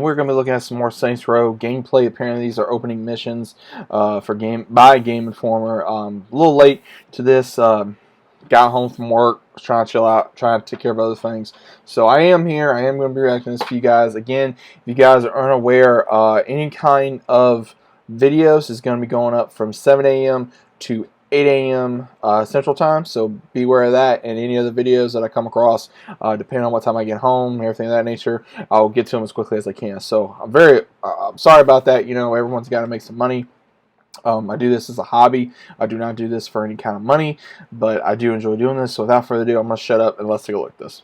we're going to be looking at some more Saints Row gameplay. Apparently, these are opening missions by Game Informer. A little late to this. Got home from work, was trying to chill out, trying to take care of other things. So I am here. I am going to be reacting to this for you guys. Again, if you guys are unaware, any kind of videos is going to be going up from 7 a.m. to 8 a.m. Central Time, so beware of that. And any other videos that I come across, depending on what time I get home and everything of that nature, I'll get to them as quickly as I can. So I'm very sorry about that. You know, everyone's got to make some money. I do this as a hobby. I do not do this for any kind of money, but I do enjoy doing this. So without further ado, I'm going to shut up and let's take a look at this.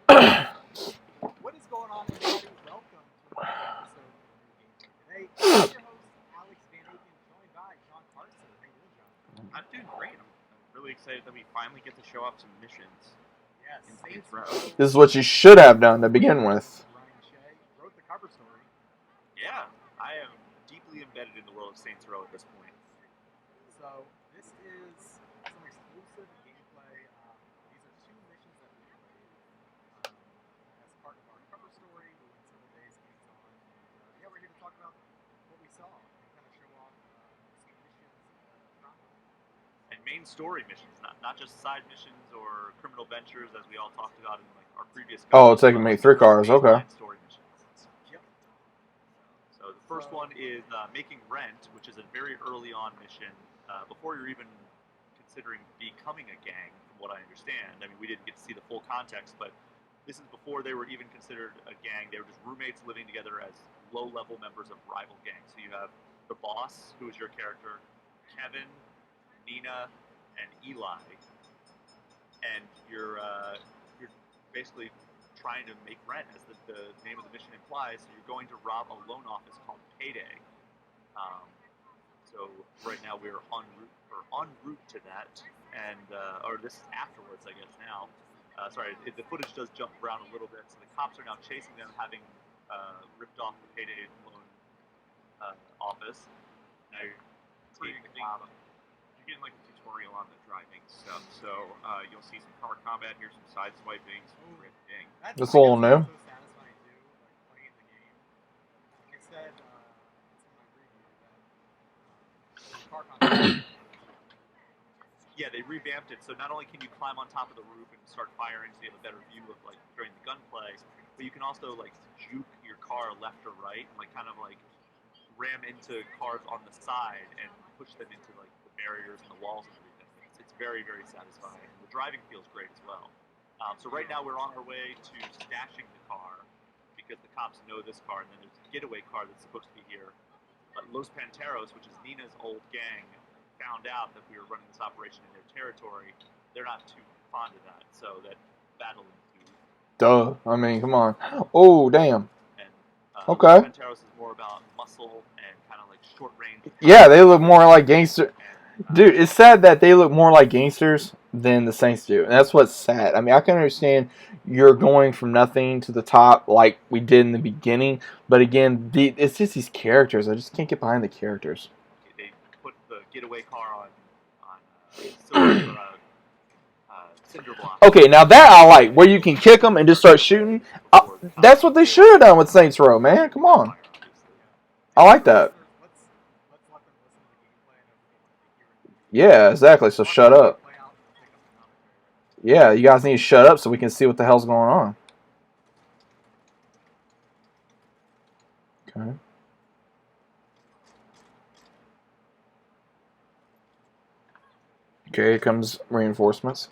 What is going on, everybody? Welcome to another episode of New Game Today. I'm your host, Alex Van Aken, joined by John Carson. How you doing, John? I'm doing great. I'm really excited that we finally get to show off some missions. Yes, in Saints Row. This is what you should have done to begin with. Ryan Shea wrote the cover story. Yeah, I am deeply embedded in the world of Saints Row at this point. So this is some exclusive gameplay. These are two missions that we played as part of our cover story. We went several days hands-on. Yeah, we're here to talk about what we saw and kind of show off some missions. And main story missions, not just side missions or criminal ventures as we all talked about in like our previous. Oh, it's taking me 3 cars. Okay. Story missions. Yep. So the first one is making rent, which is a very early on mission before you're even considering becoming a gang, from what I understand. I mean, we didn't get to see the full context, but this is before they were even considered a gang. They were just roommates living together as low-level members of rival gangs. So you have the boss, who is your character, Kevin, Nina, and Eli, and you're basically trying to make rent, as the name of the mission implies. So you're going to rob a loan office called Payday. So right now we're en route to that, and or this is afterwards, I guess now. Sorry, the footage does jump around a little bit. So the cops are now chasing them, having ripped off the Payday loan office. Now you're getting like a tutorial on the driving stuff. So you'll see some car combat here, some side swiping, some drifting. That's a little new. So satisfying too, like playing the game. Like I said, it's in my review that car combat. Yeah, they revamped it, so not only can you climb on top of the roof and start firing, so you have a better view of like during the gunplay, but you can also like juke your car left or right, and like kind of like ram into cars on the side and push them into like the barriers and the walls and everything. It's very, very satisfying. The driving feels great as well. So right now we're on our way to stashing the car because the cops know this car, and then there's a getaway car that's supposed to be here. But Los Panteros, which is Nina's old gang, found out that we were running this operation in their territory. They're not too fond of that, so that battle ensued. Duh. I mean, come on. Oh, damn. And okay. Panteros is more about muscle and kind of like short range. Yeah, they look more like gangsters. Dude, it's sad that they look more like gangsters than the Saints do. And that's what's sad. I mean, I can understand you're going from nothing to the top like we did in the beginning. But again, it's just these characters. I just can't get behind the characters. They put the getaway car on cinder block. Okay, now that I like, where you can kick them and just start shooting. That's what they should have done with Saints Row, man. Come on. I like that. Yeah, exactly. So shut up. Yeah, you guys need to shut up so we can see what the hell's going on. Okay. Okay, here comes reinforcements.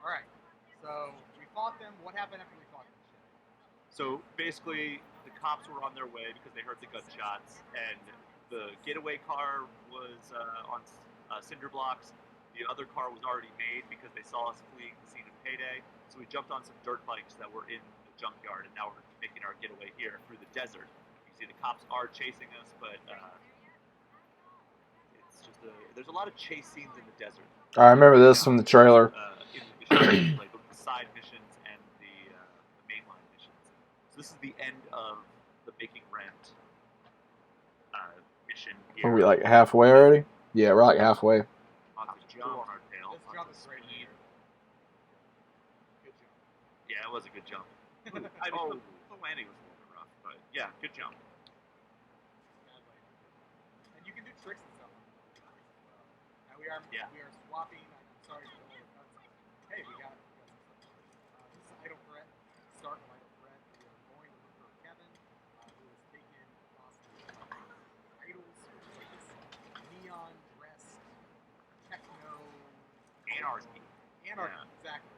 Alright, so we fought them. What happened after we fought them? So basically, the cops were on their way because they heard the gunshots, and the getaway car was on cinder blocks. The other car was already made because they saw us fleeing the scene of Payday. So we jumped on some dirt bikes that were in the junkyard, and now we're making our getaway here through the desert. You see the cops are chasing us, but it's just there's a lot of chase scenes in the desert. I remember this from the trailer. In the missions, like the side missions and the mainline missions. So this is the end of the making rent mission here. Are we like halfway already? Yeah, we're like halfway. Monsters jump on our tail. This jump is great. Speed. Good jump. Yeah, it was a good jump. I mean, the landing was a little bit rough, but yeah, good jump. Bad landing. And you can do tricks and stuff. And we are swapping. I'm sorry for all the cuts, but hey, we got some stuff. This is Idle Threat. Start with Idle Threat. We are going to look for Kevin, who has taken possibly idols, which is like this neon dressed techno Anarchy. Anarchy, exactly.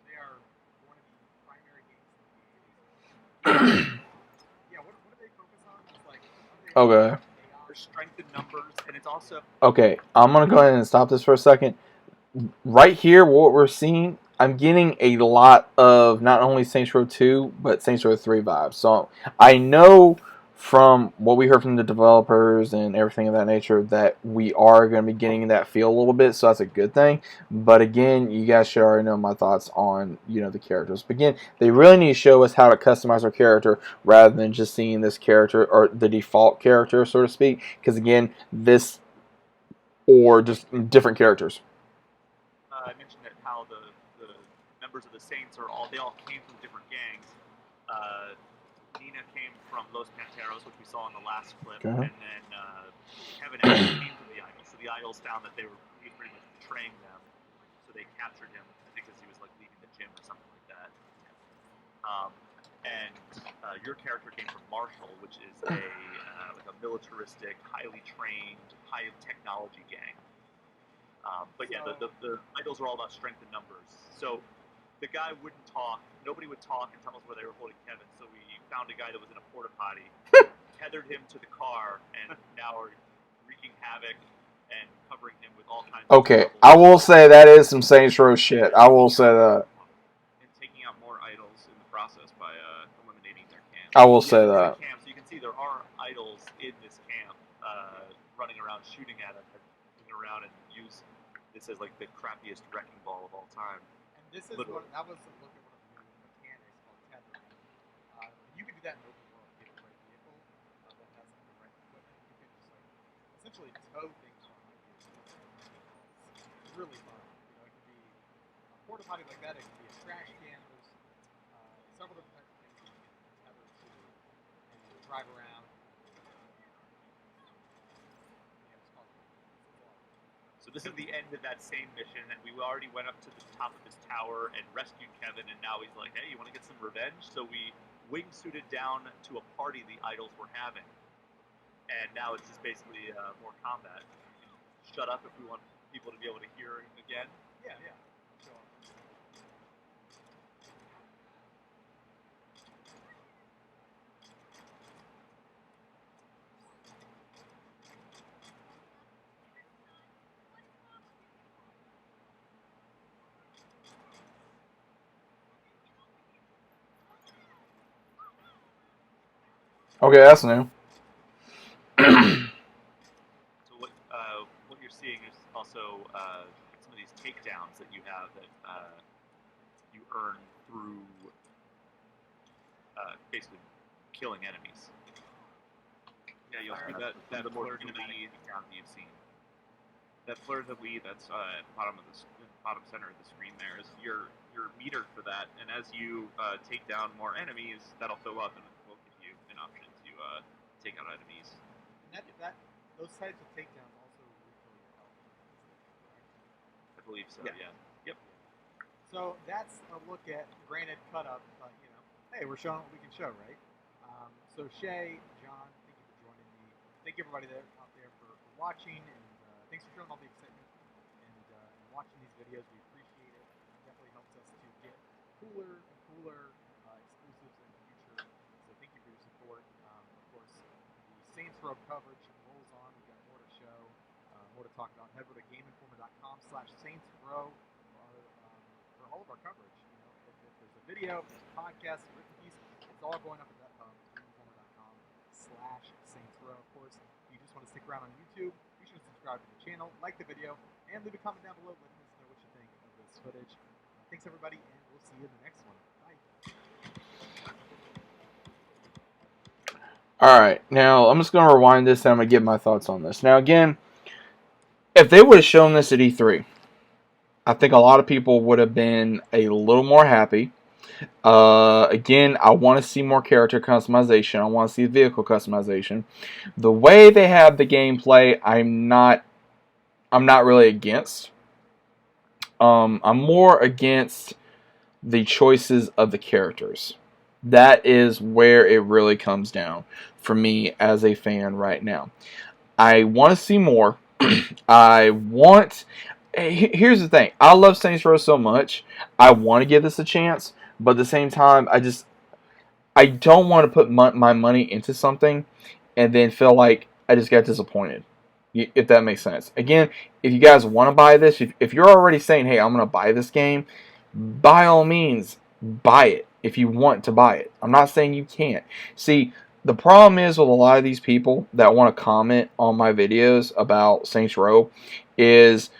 They are one of the primary games in the game. Yeah, what do they focus on? It's like, Okay. There's strength in numbers, and it's also Okay, I'm gonna go ahead and stop this for a second. Right here, what we're seeing, I'm getting a lot of not only Saints Row 2, but Saints Row 3 vibes. So I know from what we heard from the developers and everything of that nature that we are going to be getting that feel a little bit, so that's a good thing. But again, you guys should already know my thoughts on, the characters. But again, they really need to show us how to customize our character rather than just seeing this character or the default character, so to speak. Because again, this or just different characters. I mentioned that how the members of the Saints they all came from different gangs. Nina came from Los Panteros, which we saw in the last clip, Okay. and then Kevin actually came from the Idols. So the Idols found that he was pretty much betraying them, so they captured him. I think because he was like leaving the gym or something like that. And your character came from Marshall, which is a militaristic, highly trained, high technology gang. But yeah, the Idols are all about strength in numbers. So the guy wouldn't talk. Nobody would talk and tell us where they were holding Kevin. So we found a guy that was in a porta potty, tethered him to the car, and now are wreaking havoc and covering him with all kinds of Okay, trouble. I will say that is some Saints Row shit. I will say that. And taking out more idols in the process by eliminating their camp. I will say that. Camp, so you can see there are idols in this camp running around, shooting at him, and moving around and use this as like the crappiest wrecking ball of all time. And this is that was a look at one of the new mechanics called tethering. You can do that in open world. If you have the right vehicle that has the right equipment, you can just essentially tow things around like this. It's really fun. It can be a porta potty like that. It can be a trash can. There's several different types of things that you can tether to and drive around. So this is the end of that same mission, and we already went up to the top of this tower and rescued Kevin, and now he's like, hey, you want to get some revenge? So we wingsuited down to a party the Idols were having, and now it's just basically more combat. Shut up if we want people to be able to hear again. Yeah. Okay, that's new. So what you're seeing is also some of these takedowns that you have that you earn through basically killing enemies. Yeah, you'll see that fleur de lis down that you've seen. That fleur de lis that's at the bottom center of the screen there is your meter for that, and as you take down more enemies, that'll fill up and will give you an option to take out enemies. And those types of takedowns also refill your health. I believe so. Yeah. Yep. So that's a look at granted cut up, but hey, we're showing what we can show, right? So Shay, John, thank you for joining me. Thank you everybody out there for watching, and thanks for showing all the excitement and watching these videos. We appreciate it. It definitely helps us to get cooler and cooler exclusives in the future. So thank you for your support. Of course, the Saints Row coverage rolls on. We've got more to show, more to talk about. Head over to GameInformer.com/SaintsRow for all of our coverage. If there's a video, if there's a podcast, a written piece, it's all going up at that hub. GameInformer.com/SaintsRow. Of course, if you just want to stick around on YouTube, be sure to subscribe to the channel, like the video, and leave a comment down below letting us know what you think of this footage. Thanks everybody, and we'll see you in the next one. Bye. Alright, now I'm just going to rewind this and I'm going to give my thoughts on this. Now again, if they would have shown this at E3, I think a lot of people would have been a little more happy. Again, I want to see more character customization. I want to see vehicle customization. The way they have the gameplay, I'm not really against. I'm more against the choices of the characters. That is where it really comes down for me as a fan right now. I want to see more. I want. Here's the thing. I love Saints Row so much. I want to give this a chance, but at the same time, I don't want to put my money into something and then feel like I just got disappointed. If that makes sense. Again, if you guys want to buy this, if you're already saying, hey, I'm going to buy this game, by all means, buy it if you want to buy it. I'm not saying you can't. See, the problem is with a lot of these people that want to comment on my videos about Saints Row is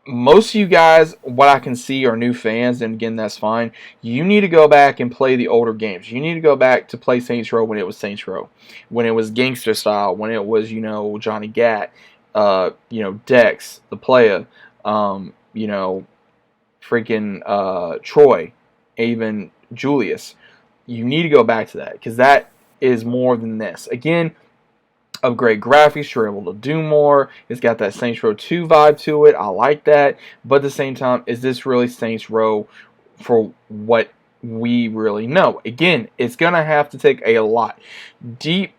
most of you guys, what I can see, are new fans, and again, that's fine. You need to go back and play the older games. You need to go back to play Saints Row when it was Saints Row, when it was Gamster style, when it was, Johnny Gat, Dex, the player, freaking Troy, even Julius. You need to go back to that because that is more than this. Again, upgrade graphics, you're able to do more. It's got that Saints Row 2 vibe to it. I like that. But at the same time, is this really Saints Row for what we really know? Again, it's going to have to take a lot. Deep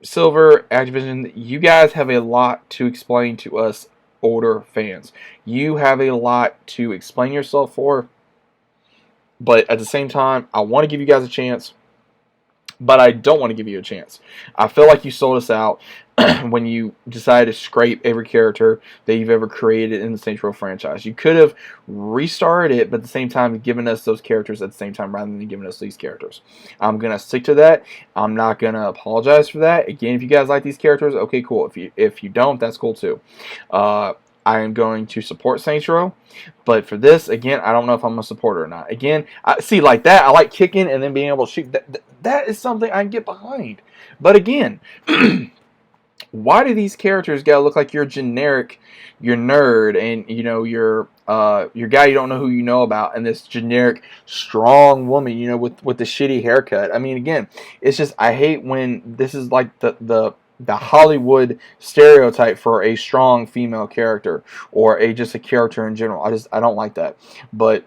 Silver, Activision, you guys have a lot to explain to us older fans. You have a lot to explain yourself for. But at the same time, I want to give you guys a chance. But I don't want to give you a chance. I feel like you sold us out when you decided to scrape every character that you've ever created in the Saints Row franchise. You could have restarted it, but at the same time given us those characters at the same time rather than giving us these characters. I'm going to stick to that. I'm not going to apologize for that. Again, if you guys like these characters, okay, cool. If you don't, that's cool too. I am going to support Saints Row, but for this, again, I don't know if I'm going to support it or not. Again, I see, like that, I like kicking and then being able to shoot. That is something I can get behind. But again, why do these characters gotta look like you're generic, you're nerd, and your guy you don't know who you know about, and this generic strong woman, with the shitty haircut. I mean, again, it's just I hate when this is like the Hollywood stereotype for a strong female character or just a character in general. I don't like that. But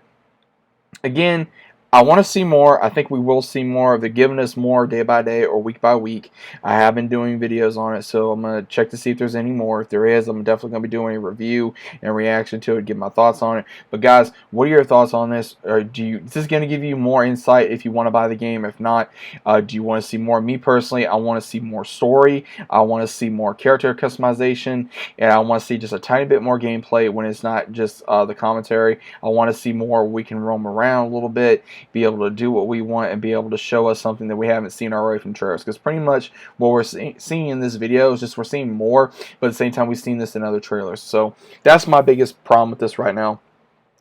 again, I want to see more. I think we will see more. They're giving us more day by day or week by week. I have been doing videos on it, so I'm going to check to see if there's any more. If there is, I'm definitely going to be doing a review and reaction to it, give my thoughts on it. But guys, what are your thoughts on this? Is this going to give you more insight if you want to buy the game? If not, do you want to see more? Me personally, I want to see more story. I want to see more character customization, and I want to see just a tiny bit more gameplay when it's not just the commentary. I want to see more. We can roam around a little bit, be able to do what we want, and be able to show us something that we haven't seen already from trailers. Because pretty much what we're seeing in this video is just we're seeing more, but at the same time we've seen this in other trailers. So that's my biggest problem with this right now.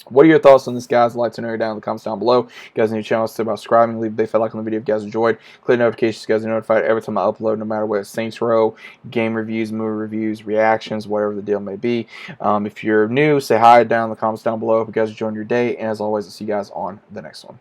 What are your thoughts on this, guys? I'd like to know down in the comments down below. If you guys need to channel, about subscribing, leave a big fat like on the video if you guys enjoyed. Click notifications so you guys are notified every time I upload, no matter what it's Saints Row, game reviews, movie reviews, reactions, whatever the deal may be. If you're new, say hi down in the comments down below. Hope you guys enjoyed your day, and as always, I'll see you guys on the next one.